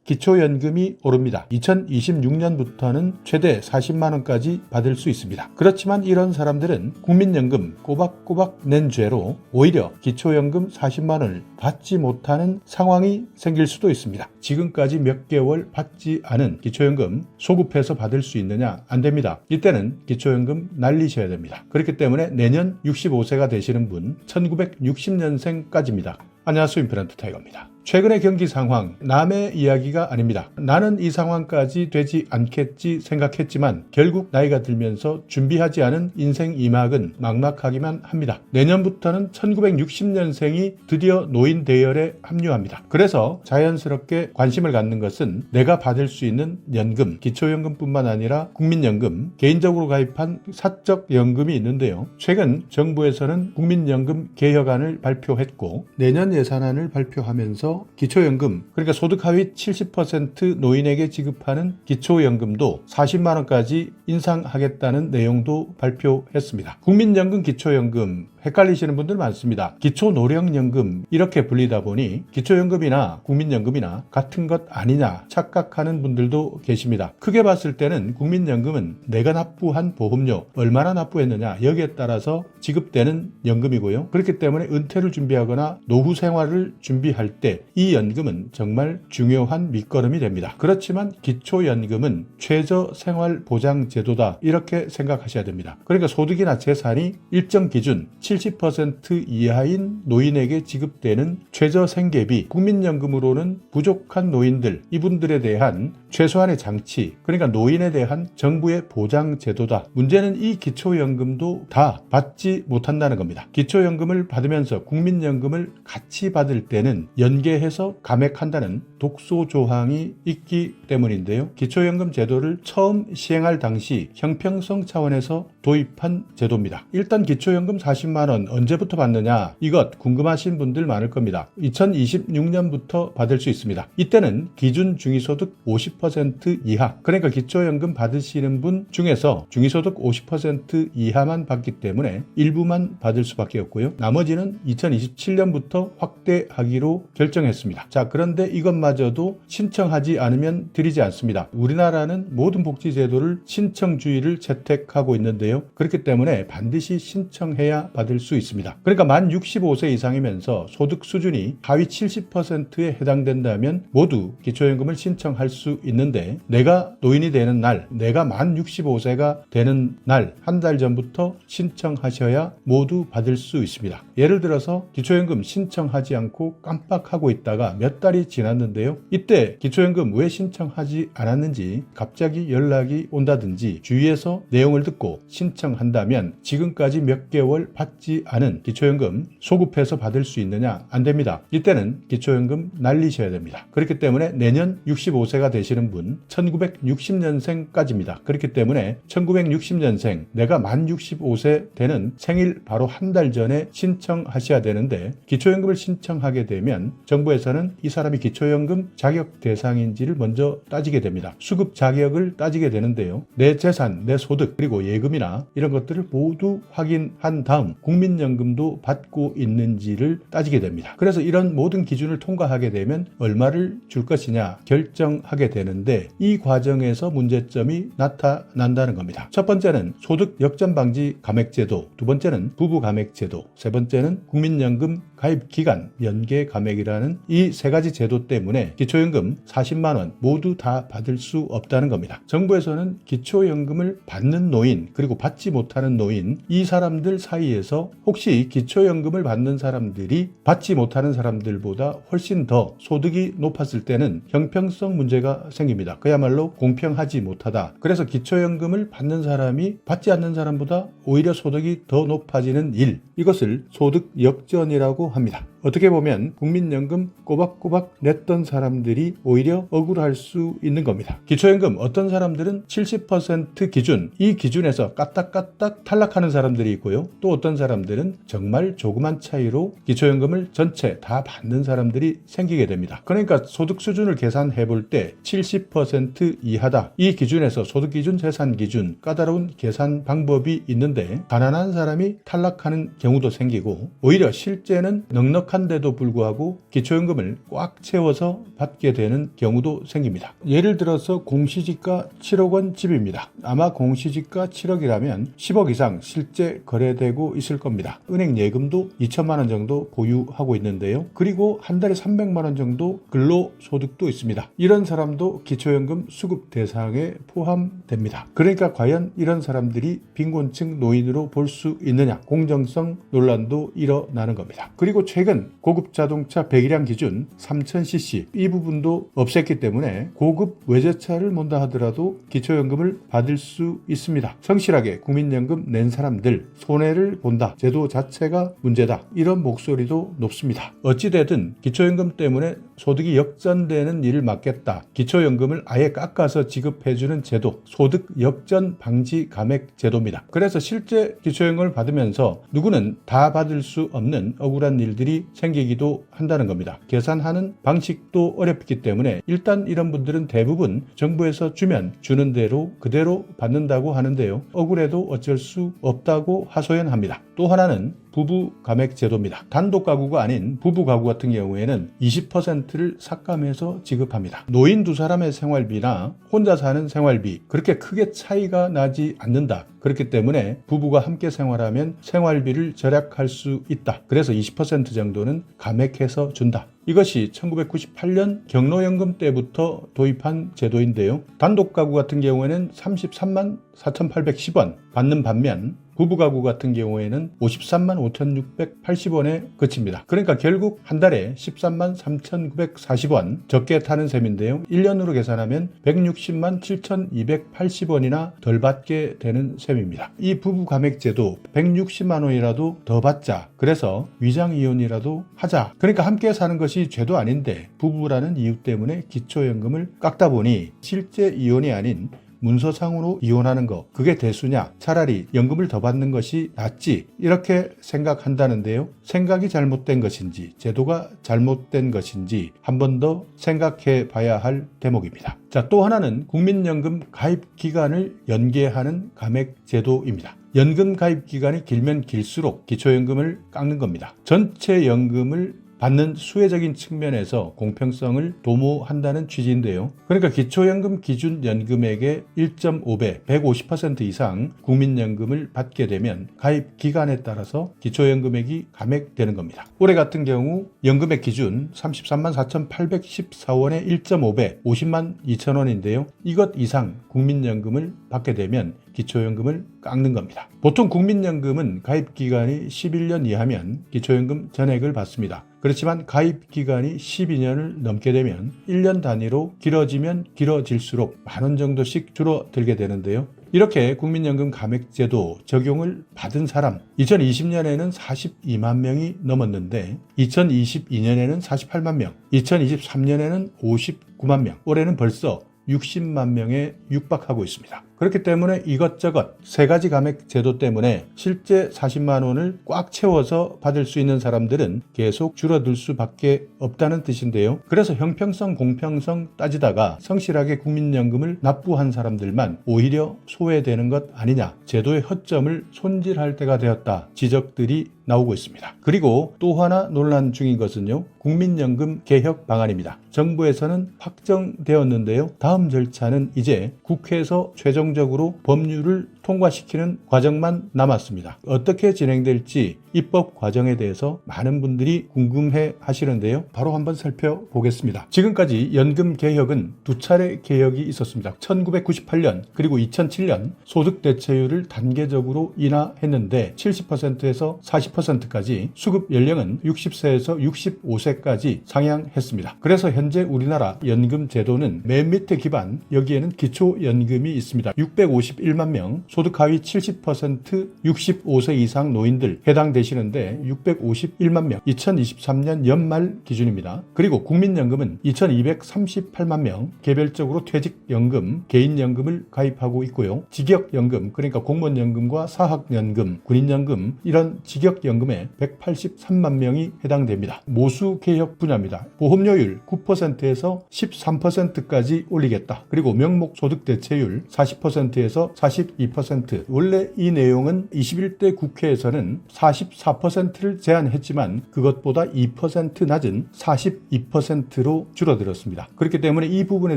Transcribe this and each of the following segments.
기초연금이 오릅니다. 2026년부터는 최대 40만원까지 받을 수 있습니다. 그렇지만 이런 사람들은 국민연금 꼬박꼬박 낸 죄로 오히려 기초연금 40만원을 받지 못하는 상황이 생길 수도 있습니다. 지금까지 몇 개월 받지 않은 기초연금 소급해서 받을 수 있느냐? 안 됩니다. 이때는 기초연금 날리셔야 됩니다. 그렇기 때문에 내년 65세가 되시는 분 1960년생까지입니다. 안녕하세요. 임페런트 타이거입니다. 최근의 경기 상황, 남의 이야기가 아닙니다. 나는 이 상황까지 되지 않겠지 생각했지만 결국 나이가 들면서 준비하지 않은 인생 이막은 막막하기만 합니다. 내년부터는 1960년생이 드디어 노인 대열에 합류합니다. 그래서 자연스럽게 관심을 갖는 것은 내가 받을 수 있는 연금, 기초연금뿐만 아니라 국민연금, 개인적으로 가입한 사적연금이 있는데요. 최근 정부에서는 국민연금 개혁안을 발표했고 내년 예산안을 발표하면서 기초연금, 그러니까 소득 하위 70% 노인에게 지급하는 기초연금도 40만원까지 인상하겠다는 내용도 발표했습니다. 국민연금, 기초연금 헷갈리시는 분들 많습니다. 기초노령연금 이렇게 불리다 보니 기초연금이나 국민연금이나 같은 것 아니냐 착각하는 분들도 계십니다. 크게 봤을 때는 국민연금은 내가 납부한 보험료 얼마나 납부했느냐 여기에 따라서 지급되는 연금이고요. 그렇기 때문에 은퇴를 준비하거나 노후 생활을 준비할 때 이 연금은 정말 중요한 밑거름이 됩니다. 그렇지만 기초연금은 최저생활보장제도다 이렇게 생각하셔야 됩니다. 그러니까 소득이나 재산이 일정 기준 70% 이하인 노인에게 지급되는 최저생계비, 국민연금으로는 부족한 노인들, 이분들에 대한 최소한의 장치, 그러니까 노인에 대한 정부의 보장제도다. 문제는 이 기초연금도 다 받지 못한다는 겁니다. 기초연금을 받으면서 국민연금을 같이 받을 때는 연계해서 감액한다는 독소조항이 있기 때문인데요. 기초연금 제도를 처음 시행할 당시 형평성 차원에서 도입한 제도입니다. 일단 기초연금 40만원 언제부터 받느냐 이것 궁금하신 분들 많을 겁니다. 2026년부터 받을 수 있습니다. 이때는 기준 중위소득 50% 이하, 그러니까 기초연금 받으시는 분 중에서 중위소득 50% 이하만 받기 때문에 일부만 받을 수밖에 없고요. 나머지는 2027년부터 확대하기로 결정했습니다. 자, 그런데 이것마저도 신청하지 않으면 드리지 않습니다. 우리나라는 모든 복지제도를 신청주의를 채택하고 있는데요. 그렇기 때문에 반드시 신청해야 받을 수 있습니다. 그러니까 만 65세 이상이면서 소득 수준이 하위 70%에 해당된다면 모두 기초연금을 신청할 수 있는데 내가 노인이 되는 날, 내가 만 65세가 되는 날 한 달 전부터 신청하셔야 모두 받을 수 있습니다. 예를 들어서 기초연금 신청하지 않고 깜빡하고 있다가 몇 달이 지났는데요. 이때 기초연금 왜 신청하지 않았는지 갑자기 연락이 온다든지 주위에서 내용을 듣고 신청한다면 지금까지 몇 개월 받지 않은 기초연금 소급해서 받을 수 있느냐? 안 됩니다. 이때는 기초연금 날리셔야 됩니다. 그렇기 때문에 내년 65세가 되시는 분 1960년생까지입니다. 그렇기 때문에 1960년생 내가 만 65세 되는 생일 바로 한 달 전에 신청하셔야 되는데 기초연금을 신청하게 되면 정부에서는 이 사람이 기초연금 자격 대상인지를 먼저 따지게 됩니다. 수급 자격을 따지게 되는데요. 내 재산, 내 소득, 그리고 예금이나 이런 것들을 모두 확인한 다음 국민연금도 받고 있는지를 따지게 됩니다. 그래서 이런 모든 기준을 통과하게 되면 얼마를 줄 것이냐 결정하게 되는데 이 과정에서 문제점이 나타난다는 겁니다. 첫 번째는 소득 역전 방지 감액제도, 두 번째는 부부 감액제도, 세 번째는 국민연금 가입 기간 연계 감액이라는 이 세 가지 제도 때문에 기초연금 40만원 모두 다 받을 수 없다는 겁니다. 정부에서는 기초연금을 받는 노인 그리고 받지 못하는 노인 이 사람들 사이에서 혹시 기초연금을 받는 사람들이 받지 못하는 사람들보다 훨씬 더 소득이 높았을 때는 형평성 문제가 생깁니다. 그야말로 공평하지 못하다. 그래서 기초연금을 받는 사람이 받지 않는 사람보다 오히려 소득이 더 높아지는 일, 이것을 소득 역전이라고 합니다. 어떻게 보면 국민연금 꼬박꼬박 냈던 사람들이 오히려 억울할 수 있는 겁니다. 기초연금 어떤 사람들은 70% 기준, 이 기준에서 까딱까딱 탈락하는 사람들이 있고요. 또 어떤 사람들은 정말 조그만 차이로 기초연금을 전체 다 받는 사람들이 생기게 됩니다. 그러니까 소득 수준을 계산해 볼 때 70% 이하다. 이 기준에서 소득 기준, 재산 기준 까다로운 계산 방법이 있는데 가난한 사람이 탈락하는 경우도 생기고 오히려 실제는 넉넉한데도 불구하고 기초연금을 꽉 채워서 받게 되는 경우도 생깁니다. 예를 들어서 공시지가 7억 원 집입니다. 아마 공시지가 7억이라면 10억 이상 실제 거래되고 있을 겁니다. 은행 예금도 2천만 원 정도 보유하고 있는데요. 그리고 한 달에 300만 원 정도 근로소득도 있습니다. 이런 사람도 기초연금 수급 대상에 포함됩니다. 그러니까 과연 이런 사람들이 빈곤층 노인으로 볼 수 있느냐, 공정성 논란도 일어나는 겁니다. 그리고 최근 고급 자동차 배기량 기준 3000cc 이 부분도 없앴기 때문에 고급 외제차를 몬다 하더라도 기초연금을 받을 수 있습니다. 성실하게 국민연금 낸 사람들 손해를 본다, 제도 자체가 문제다, 이런 목소리도 높습니다. 어찌되든 기초연금 때문에 소득이 역전되는 일을 막겠다, 기초연금을 아예 깎아서 지급해주는 제도, 소득 역전 방지 감액 제도입니다. 그래서 실제 기초연금을 받으면서 누구는 다 받을 수 없는 억울한 일들이 생기기도 한다는 겁니다. 계산하는 방식도 어렵기 때문에 일단 이런 분들은 대부분 정부에서 주면 주는 대로 그대로 받는다고 하는데요. 억울해도 어쩔 수 없다고 하소연합니다. 또 하나는 부부 감액 제도입니다. 단독 가구가 아닌 부부 가구 같은 경우에는 20%를 삭감해서 지급합니다. 노인 두 사람의 생활비나 혼자 사는 생활비 그렇게 크게 차이가 나지 않는다. 그렇기 때문에 부부가 함께 생활하면 생활비를 절약할 수 있다. 그래서 20% 정도는 감액해서 준다. 이것이 1998년 경로연금 때부터 도입한 제도인데요. 단독 가구 같은 경우에는 33만 4,810원 받는 반면 부부가구 같은 경우에는 53만 5,680원에 그칩니다. 그러니까 결국 한 달에 13만 3,940원 적게 타는 셈인데요. 1년으로 계산하면 160만 7,280원이나 덜 받게 되는 셈입니다. 이 부부 감액제도 160만 원이라도 더 받자. 그래서 위장이혼이라도 하자. 그러니까 함께 사는 것이 죄도 아닌데 부부라는 이유 때문에 기초연금을 깎다 보니 실제 이혼이 아닌 문서상으로 이혼하는 거, 그게 대수냐? 차라리 연금을 더 받는 것이 낫지, 이렇게 생각한다는데요. 생각이 잘못된 것인지 제도가 잘못된 것인지 한 번 더 생각해 봐야 할 대목입니다. 자, 또 하나는 국민연금 가입 기간을 연계하는 감액 제도입니다. 연금 가입 기간이 길면 길수록 기초연금을 깎는 겁니다. 전체 연금을 받는 수혜적인 측면에서 공평성을 도모한다는 취지인데요. 그러니까 기초연금 기준 연금액의 1.5배, 150% 이상 국민연금을 받게 되면 가입 기간에 따라서 기초연금액이 감액되는 겁니다. 올해 같은 경우 연금액 기준 33만 4,814원의 1.5배, 50만 2천 원인데요. 이것 이상 국민연금을 받게 되면 기초연금을 깎는 겁니다. 보통 국민연금은 가입기간이 11년 이하면 기초연금 전액을 받습니다. 그렇지만 가입기간이 12년을 넘게 되면 1년 단위로 길어지면 길어질수록 만 원 정도씩 줄어들게 되는데요. 이렇게 국민연금 감액제도 적용을 받은 사람 2020년에는 42만 명이 넘었는데 2022년에는 48만 명, 2023년에는 59만 명, 올해는 벌써 60만 명에 육박하고 있습니다. 그렇기 때문에 이것저것 세 가지 감액 제도 때문에 실제 40만 원을 꽉 채워서 받을 수 있는 사람들은 계속 줄어들 수밖에 없다는 뜻인데요. 그래서 형평성, 공평성 따지다가 성실하게 국민연금을 납부한 사람들만 오히려 소외되는 것 아니냐, 제도의 허점을 손질할 때가 되었다 지적들이 나오고 있습니다. 그리고 또 하나 논란 중인 것은요, 국민연금 개혁 방안입니다. 정부에서는 확정되었는데요. 다음 절차는 이제 국회에서 최종적으로 법률을 통과시키는 과정만 남았습니다. 어떻게 진행될지 입법 과정에 대해서 많은 분들이 궁금해 하시는데요. 바로 한번 살펴보겠습니다. 지금까지 연금 개혁은 두 차례 개혁이 있었습니다. 1998년 그리고 2007년 소득 대체율을 단계적으로 인하했는데 70%에서 40%까지 수급 연령은 60세에서 65세까지 상향했습니다. 그래서 현재 우리나라 연금 제도는 맨 밑에 기반, 여기에는 기초연금이 있습니다. 651만 명, 소득 하위 70% 65세 이상 노인들 해당되시는데 651만 명, 2023년 연말 기준입니다. 그리고 국민연금은 2238만 명, 개별적으로 퇴직연금, 개인연금을 가입하고 있고요. 직역연금, 그러니까 공무원연금과 사학연금, 군인연금, 이런 직역연금에 183만 명이 해당됩니다. 모수개혁 분야입니다. 보험료율 9%에서 13%까지 올리겠다. 그리고 명목소득 대체율 40%에서 42% 40%. 원래 이 내용은 21대 국회에서는 44%를 제안했지만 그것보다 2% 낮은 42%로 줄어들었습니다. 그렇기 때문에 이 부분에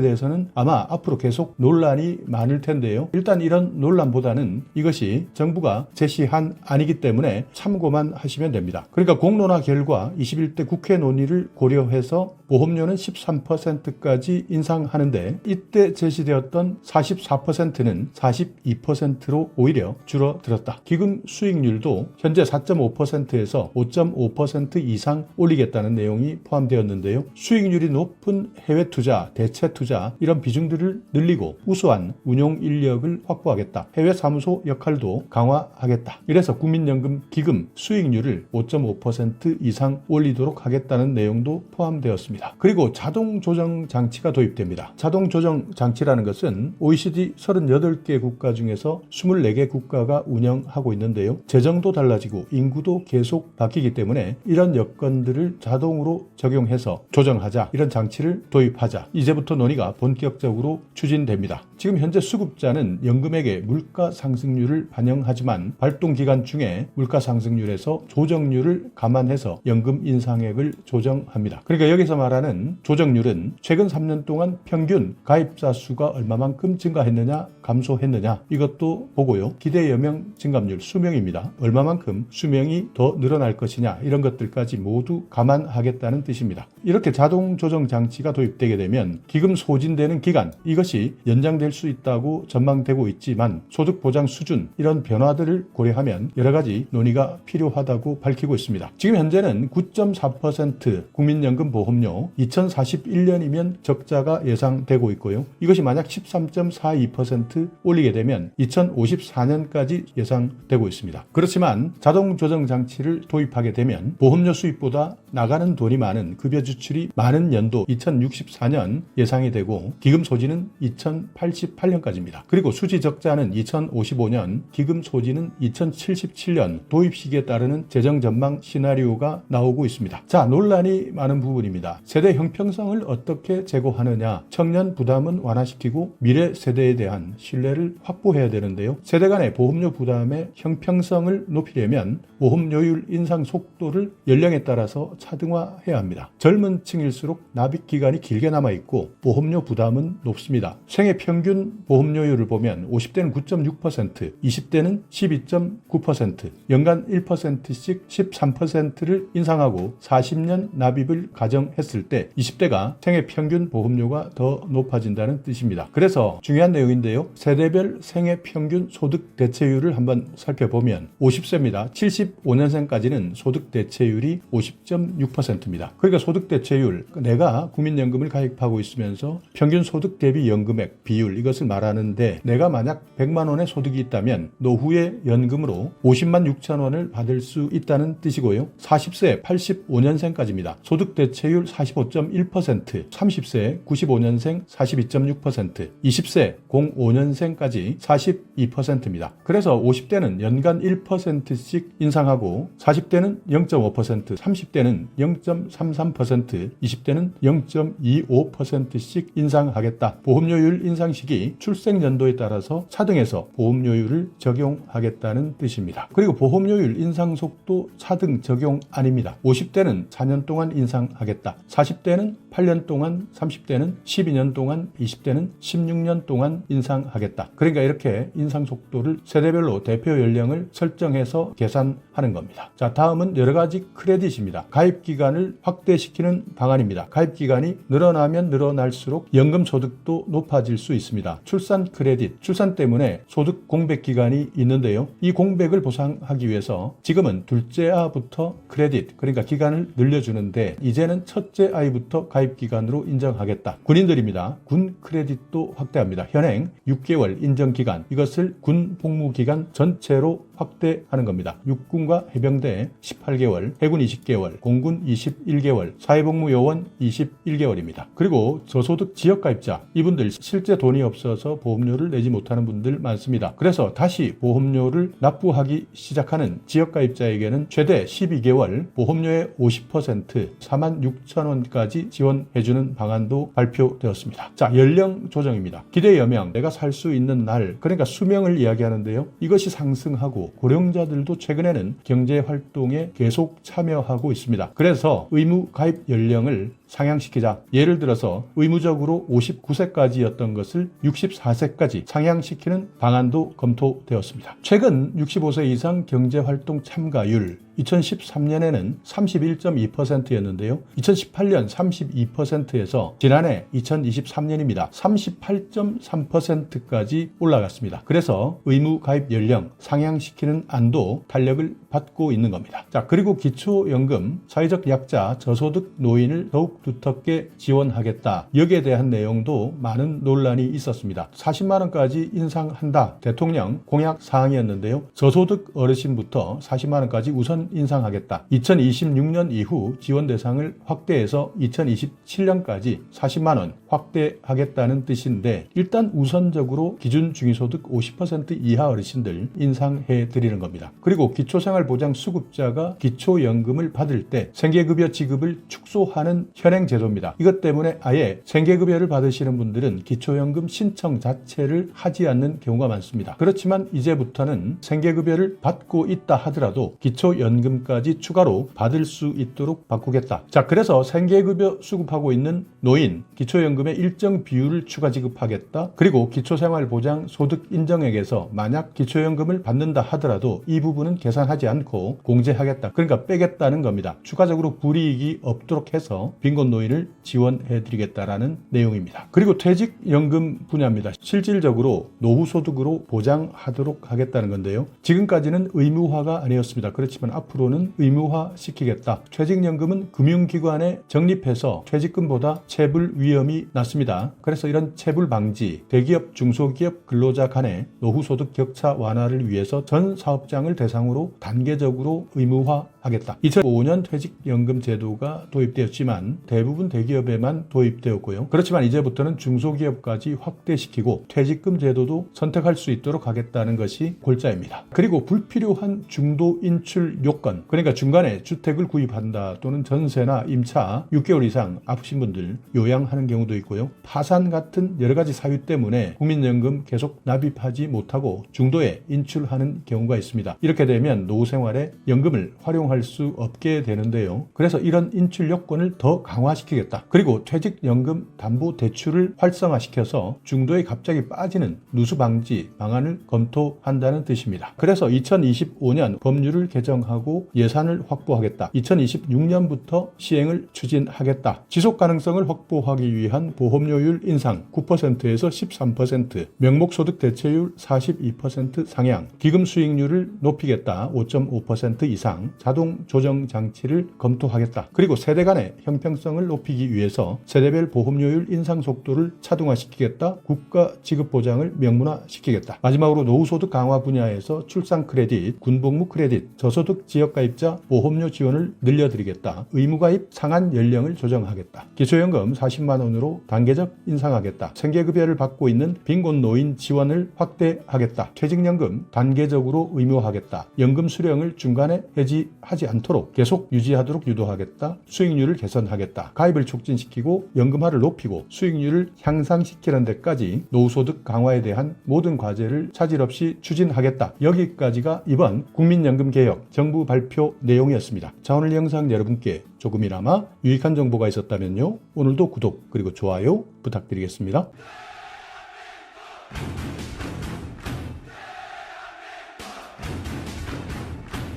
대해서는 아마 앞으로 계속 논란이 많을 텐데요. 일단 이런 논란보다는 이것이 정부가 제시한 안이기 때문에 참고만 하시면 됩니다. 그러니까 공론화 결과 21대 국회 논의를 고려해서 보험료는 13%까지 인상하는데 이때 제시되었던 44%는 42%로 오히려 줄어들었다. 기금 수익률도 현재 4.5%에서 5.5% 이상 올리겠다는 내용이 포함되었는데요. 수익률이 높은 해외 투자, 대체 투자 이런 비중들을 늘리고 우수한 운용 인력을 확보하겠다. 해외 사무소 역할도 강화하겠다. 이래서 국민연금 기금 수익률을 5.5% 이상 올리도록 하겠다는 내용도 포함되었습니다. 그리고 자동 조정 장치가 도입됩니다. 자동 조정 장치라는 것은 OECD 38개 국가 중에서 24개 국가가 운영하고 있는데요. 재정도 달라지고 인구도 계속 바뀌기 때문에 이런 여건들을 자동으로 적용해서 조정하자. 이런 장치를 도입하자. 이제부터 논의가 본격적으로 추진됩니다. 지금 현재 수급자는 연금액의 물가 상승률을 반영하지만 발동 기간 중에 물가 상승률에서 조정률을 감안해서 연금 인상액을 조정합니다. 그러니까 여기서 말하는 조정률은 최근 3년 동안 평균 가입자 수가 얼마만큼 증가했느냐 감소했느냐 이것도 보고요. 기대 여명 증감률 수명입니다. 얼마만큼 수명이 더 늘어날 것이냐 이런 것들까지 모두 감안하겠다는 뜻입니다. 이렇게 자동 조정 장치가 도입되게 되면 기금 소진되는 기간 이것이 연장될 수 있다고 전망되고 있지만 소득 보장 수준 이런 변화들을 고려하면 여러 가지 논의가 필요하다고 밝히고 있습니다. 지금 현재는 9.4% 국민연금 보험료 2041년이면 적자가 예상되고 있고요. 이것이 만약 13.42% 올리게 되면 2054년까지 예상되고 있습니다. 그렇지만 자동 조정 장치를 도입하게 되면 보험료 수입보다 나가는 돈이 많은 급여 지출이 많은 연도 2064년 예상이 되고 기금 소진은 2088년까지입니다. 그리고 수지 적자는 2055년, 기금 소진은 2077년 도입 시기에 따르는 재정 전망 시나리오가 나오고 있습니다. 자, 논란이 많은 부분입니다. 세대 형평성을 어떻게 제고하느냐, 청년 부담은 완화시키고 미래 세대에 대한 신뢰를 확보해야 되는데요. 세대 간의 보험료 부담의 형평성을 높이려면 보험료율 인상 속도를 연령에 따라서 차등화해야 합니다. 젊은 층일수록 납입 기간이 길게 남아있고 보험료 부담은 높습니다. 생애 평균 보험료율을 보면 50대는 9.6%, 20대는 12.9%, 연간 1%씩 13%를 인상하고 40년 납입을 가정했을 때 20대가 생애 평균 보험료가 더 높아진다는 뜻입니다. 그래서 중요한 내용인데요. 세대별 생애 평균 소득 대체율을 한번 살펴보면 50세입니다. 75년생까지는 소득 대체율이 50.6%입니다. 그러니까 소득 대체율, 내가 국민연금을 가입하고 있으면서 평균 소득 대비 연금액 비율 이것을 말하는데 내가 만약 100만 원의 소득이 있다면 노후에 연금으로 50만 6천 원을 받을 수 있다는 뜻이고요. 40세 85년생까지입니다. 소득 대체율 45.1%, 30세 95년생 42.6%, 20세 05년생까지 42%입니다. 그래서 50대는 연간 1%씩 인상하고 40대는 0.5%, 30대는 0.33%, 20대는 0.25%씩 인상하겠다. 보험료율 인상 시기 출생 연도에 따라서 차등해서 보험료율을 적용하겠다는 뜻입니다. 그리고 보험료율 인상 속도 차등 적용 아닙니다. 50대는 4년 동안 인상하겠다. 40대는 8년 동안, 30대는 12년 동안, 20대는 16년 동안 인상하겠다. 그러니까 이렇게 인상 속도를 세대별로 대표 연령을 설정해서 계산하는 겁니다. 자, 다음은 여러 가지 크레딧입니다. 가입 기간을 확대시키는 방안입니다. 가입 기간이 늘어나면 늘어날수록 연금 소득도 높아질 수 있습니다. 출산 크레딧, 출산 때문에 소득 공백 기간이 있는데요. 이 공백을 보상하기 위해서 지금은 둘째 아부터 크레딧, 그러니까 기간을 늘려주는데 이제는 첫째 아이부터 가입 기간으로 인정하겠다. 군인들입니다. 군 크레딧도 확대합니다. 현행 6개월 인정 기간, 이것을 군 복무 기간 전체로 확대하는 겁니다. 육군과 해병대 18개월, 해군 20개월, 공군 21개월, 사회복무요원 21개월입니다. 그리고 저소득 지역가입자, 이분들 실제 돈이 없어서 보험료를 내지 못하는 분들 많습니다. 그래서 다시 보험료를 납부하기 시작하는 지역가입자에게는 최대 12개월 보험료의 50% 46,000원까지 지원 지원해주는 방안도 발표되었습니다. 자, 연령 조정입니다. 기대 여명, 내가 살 수 있는 날, 그러니까 수명을 이야기하는데요. 이것이 상승하고 고령자들도 최근에는 경제활동에 계속 참여하고 있습니다. 그래서 의무 가입 연령을 상향시키자. 예를 들어서 의무적으로 59세까지였던 것을 64세까지 상향시키는 방안도 검토되었습니다. 최근 65세 이상 경제활동 참가율 2013년에는 31.2%였는데요. 2018년 32%에서 지난해 2023년입니다. 38.3%까지 올라갔습니다. 그래서 의무 가입 연령 상향시키는 안도 탄력을 받고 있는 겁니다. 자, 그리고 기초연금, 사회적 약자, 저소득 노인을 더욱 두텁게 지원하겠다. 여기에 대한 내용도 많은 논란이 있었습니다. 40만 원까지 인상한다. 대통령 공약 사항이었는데요. 저소득 어르신부터 40만 원까지 우선 인상하겠다. 2026년 이후 지원 대상을 확대해서 2027년까지 40만 원 확대하겠다는 뜻인데 일단 우선적으로 기준 중위소득 50% 이하 어르신들 인상해 드리는 겁니다. 그리고 기초생활보장수급자가 기초연금을 받을 때 생계급여 지급을 축소하는 현행 제도입니다. 이것 때문에 아예 생계급여를 받으시는 분들은 기초연금 신청 자체를 하지 않는 경우가 많습니다. 그렇지만 이제부터는 생계급여를 받고 있다 하더라도 기초연금까지 추가로 받을 수 있도록 바꾸겠다. 자, 그래서 생계급여 수급하고 있는 노인, 기초연금의 일정 비율을 추가 지급하겠다. 그리고 기초생활보장 소득 인정액에서 만약 기초연금을 받는다 하더라도 이 부분은 계산하지 않고 공제하겠다. 그러니까 빼겠다는 겁니다. 추가적으로 불이익이 없도록 해서 빈곤 노인을 지원해드리겠다라는 내용입니다. 그리고 퇴직연금 분야입니다. 실질적으로 노후소득으로 보장하도록 하겠다는 건데요. 지금까지는 의무화가 아니었습니다. 그렇지만 앞으로는 의무화 시키겠다. 퇴직연금은 금융기관에 적립해서 퇴직금보다 체불 위험이 낮습니다. 그래서 이런 체불 방지, 대기업, 중소기업 근로자 간의 노후소득 격차 완화를 위해서 전 사업장을 대상으로 단계적으로 의무화하겠다. 2005년 퇴직연금 제도가 도입되었지만 대부분 대기업에만 도입되었고요. 그렇지만 이제부터는 중소기업까지 확대시키고 퇴직금 제도도 선택할 수 있도록 하겠다는 것이 골자입니다. 그리고 불필요한 중도 인출 요건, 그러니까 중간에 주택을 구입한다 또는 전세나 임차 6개월 이상 아프신 분들 요양하는 경우도 있고요. 파산 같은 여러 가지 사유 때문에 국민연금 계속 납입하지 못하고 중도에 인출하는 경우가 있습니다. 이렇게 되면 노후 생활에 연금을 활용할 수 없게 되는데요. 그래서 이런 인출 요건을 더 강화시키겠다. 그리고 퇴직연금 담보대출을 활성화시켜서 중도에 갑자기 빠지는 누수 방지 방안을 검토한다는 뜻입니다. 그래서 2025년 법률을 개정하고 예산을 확보하겠다. 2026년부터 시행을 추진하겠다. 지속가능성을 확보하기 위한 보험료율 인상 9%에서 13%, 명목소득 대체율 42% 상향, 기금 수익률을 높이겠다. 5.5% 이상, 자동 조정 장치를 검토하겠다. 그리고 세대 간의 형평성을 높이기 위해서 세대별 보험료율 인상 속도를 차등화시키겠다. 국가 지급 보장을 명문화시키겠다. 마지막으로 노후소득 강화 분야에서 출산 크레딧, 군복무 크레딧, 저소득 지역가입자 보험료 지원을 늘려드리겠다. 의무가입 상한 연령을 조정하겠다. 기초연금 40만 원으로 단계적 인상하겠다. 생계급여를 받고 있는 빈곤 노인 지원을 확대하겠다. 퇴직연금 단계적으로 의무화하겠다. 연금 수령을 중간에 해지하지 않도록 계속 유지하도록 유도하겠다. 수익률을 개선하겠다. 가입을 촉진시키고 연금화를 높이고 수익률을 향상시키는 데까지 노후소득 강화에 대한 모든 과제를 차질 없이 추진하겠다. 여기까지가 이번 국민연금개혁 정부 발표 내용이었습니다. 자, 오늘 영상 여러분께 조금이나마 유익한 정보가 있었다면요. 오늘도 구독 그리고 좋아요 부탁드리겠습니다.